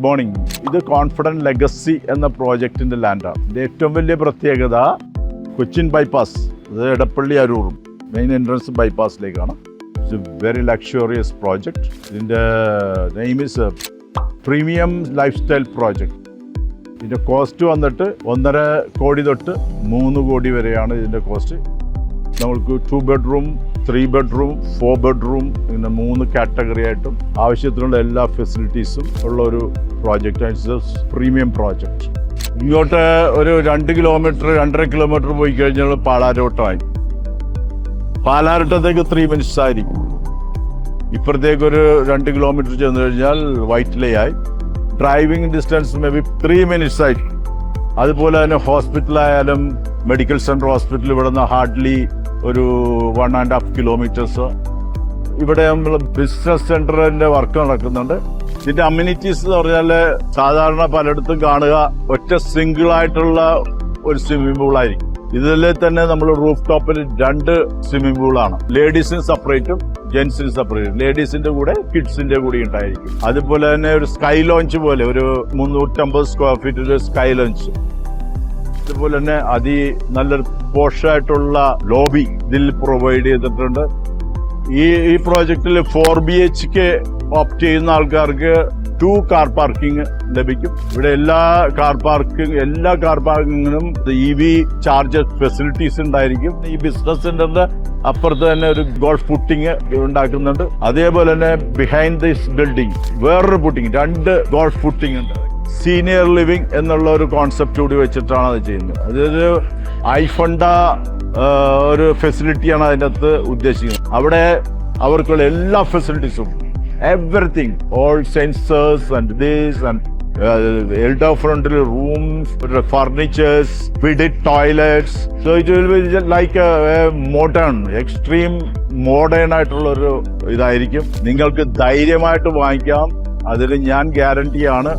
Morning. ഇത് confident legacy എന്ന പ്രോജക്റ്റിന്റെ ലാൻഡാണ്. ഇതിന്റെ ഏറ്റവും വലിയ പ്രത്യേകത കൊച്ചിൻ ബൈപ്പാസ്, അത് എടപ്പള്ളി അരൂർ മെയിൻ എൻട്രൻസ് ബൈപ്പാസിലേക്കാണ്. It's a very luxurious project. ഇതിന്റെ name is premium lifestyle project. ഇതിന്റെ കോസ്റ്റ് വന്നിട്ട് 1.5 കോടി തൊട്ട് 3 കോടി വരെയാണ് ഇതിന്റെ കോസ്റ്റ്. നമുക്ക് 2 ബെഡ്റൂം, 3 ബെഡ്റൂം, 4 ബെഡ്റൂം ഇങ്ങനെ 3 കാറ്റഗറി ആയിട്ടും ആവശ്യത്തിനുള്ള എല്ലാ ഫെസിലിറ്റീസും ഉള്ള ഒരു പ്രോജക്റ്റ്. Premium project. ഇങ്ങോട്ട് ഒരു 2 കിലോമീറ്റർ 2.5 കിലോമീറ്റർ പോയി കഴിഞ്ഞാൽ പാലാരോട്ടമായി. പാലാരോട്ടത്തേക്ക് 3 മിനിറ്റ്സ് ആയിരിക്കും. ഇപ്പുറത്തേക്ക് ഒരു 2 കിലോമീറ്റർ ചെന്ന് കഴിഞ്ഞാൽ വൈറ്റ്ലേ ആയി. Driving distance may be 3 minutes ആയിരിക്കും. അതുപോലെ തന്നെ ഹോസ്പിറ്റലായാലും മെഡിക്കൽ സെൻറ്റർ ഹോസ്പിറ്റൽ ഇവിടെ നിന്ന് ഹാർഡ്ലി ഒരു 1.5 കിലോമീറ്റേഴ്സ്. ഇവിടെ നമ്മൾ ബിസിനസ് സെന്ററിന്റെ വർക്ക് നടക്കുന്നുണ്ട്. ഇതിന്റെ അമ്യൂണിറ്റീസ് എന്ന് പറഞ്ഞാൽ സാധാരണ പലയിടത്തും കാണുക ഒറ്റ സിംഗിൾ ആയിട്ടുള്ള ഒരു സ്വിമ്മിംഗ് പൂൾ ആയിരിക്കും. ഇതിൽ തന്നെ നമ്മൾ റൂഫ് ടോപ്പിൽ 2 സ്വിമ്മിംഗ് പൂളാണ്. ലേഡീസിന് സെപ്പറേറ്റും ജെന്റ്സിന് സെപ്പറേറ്റും. ലേഡീസിന്റെ കൂടെ കിഡ്സിന്റെ കൂടി ഉണ്ടായിരിക്കും. അതുപോലെ തന്നെ ഒരു സ്കൈ ലോഞ്ച് പോലെ ഒരു 350 സ്ക്വയർ ഫീറ്റ് സ്കൈ ലോഞ്ച്. അതുപോലെ തന്നെ നല്ലൊരു പോഷായിട്ടുള്ള ലോബി ഇതിൽ പ്രൊവൈഡ് ചെയ്തിട്ടുണ്ട്. ഈ പ്രോജക്റ്റിൽ 4 BHK ഓപ്റ്റ് ചെയ്യുന്ന ആൾക്കാർക്ക് 2 കാർ പാർക്കിംഗ് ലഭിക്കും. ഇവിടെ എല്ലാ കാർ പാർക്കിങ്ങിനും EV ചാർജർ ഫെസിലിറ്റീസ് ഉണ്ടായിരിക്കും. ഈ ബിസിനസ് സെന്ററിന്റെ അപ്പുറത്ത് തന്നെ ഒരു ഗോൾഫ് പുട്ടിങ് ഉണ്ടാക്കുന്നുണ്ട്. അതേപോലെ തന്നെ ബിഹൈൻഡ് ദിസ് ബിൽഡിംഗ് വേറൊരു പുട്ടിങ്, 2 ഗോൾഫ് പുട്ടിങ് ഉണ്ട്. സീനിയർ ലിവിംഗ് എന്നുള്ള ഒരു കോൺസെപ്റ്റ് കൂടി വെച്ചിട്ടാണ് അത് ചെയ്യുന്നത്. അതൊരു ഐഫണ്ട ഒരു ഫെസിലിറ്റിയാണ് അതിൻ്റെ അകത്ത് ഉദ്ദേശിക്കുന്നത്. അവിടെ അവർക്കുള്ള എല്ലാ ഫെസിലിറ്റീസും everything, all sensors and this and elder frontal rooms, furnitures, fitted toilets. So it will be just like a modern, extreme modern ആയിട്ടുള്ള ഒരു ഇതായിരിക്കും. നിങ്ങൾക്ക് ധൈര്യമായിട്ട് വാങ്ങിക്കാം. അതിന് ഞാൻ ഗ്യാരണ്ടിയാണ്.